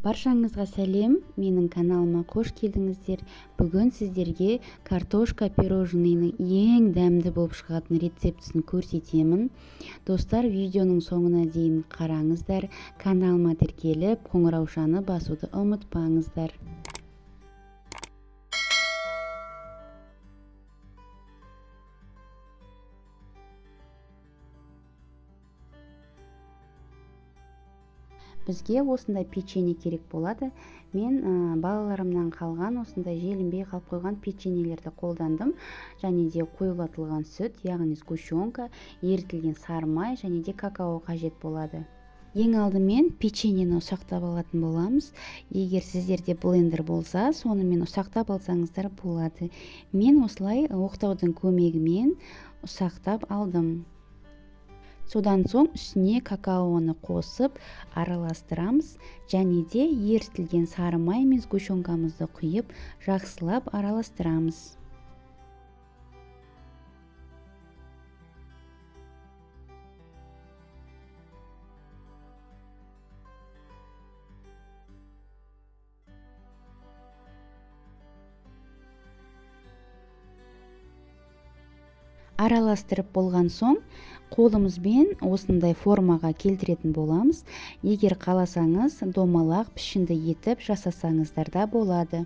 Баршаңызға сәлем, менің каналыма қош келдіңіздер. Бүгін сіздерге картошка пирожныйның ең дәмді болып шығатын рецептісін көрсетемін. Достар, видеоның соңына дейін қараңыздар. Каналыма тіркеліп, қоңыраушаны басуды ұмытпаңыздар. Бізге осындай печенье керек болады. Мен балаларымнан қалған осындай желінбей қалып қойған печеньелерді қолдандым. Және де қоюлатылған сүт, яғни сгущенка, ерітілген сары май және де какао қажет болады. Ең алдымен печеньені ұсақтап алатын боламыз. Егер сіздерде блендер болса, сонымен ұсақтап алсаңыздар болады. Мен осылай оқтаудың көмегімен ұсақтап алдым. Содан соң үстіне какаоны қосып араластырамыз, және де ерітілген сары май мен сгущенкамызды құйып жақсылап араластырамыз. Араластырып болған соң, қолымызбен осындай формаға келтіретін боламыз. Егер қаласаңыз, домалақ пішінді етіп жасасаңыздар да болады.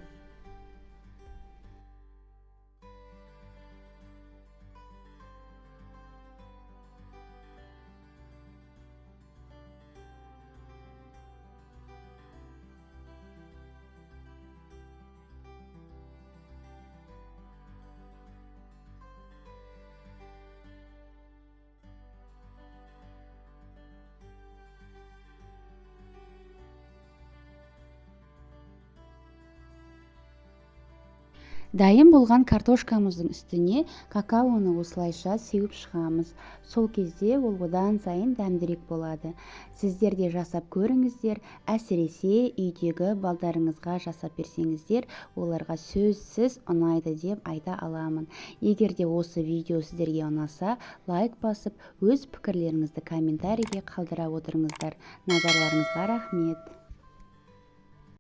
Дайын болған картошкамыздың үстіне какаоны осылайша сеуіп шығамыз. Сол кезде ол одан сайын дәмдірек болады. Сіздер де жасап көріңіздер, әсіресе үйдегі балдарыңызға жасап берсеңіздер, оларға сөзсіз ұнайды деп айта аламын. Егер де осы видео сіздерге ұнаса, лайк басып, өз пікірлеріңізді комментарийге қалдыра отырыңыздар. Назарларыңызға рахмет.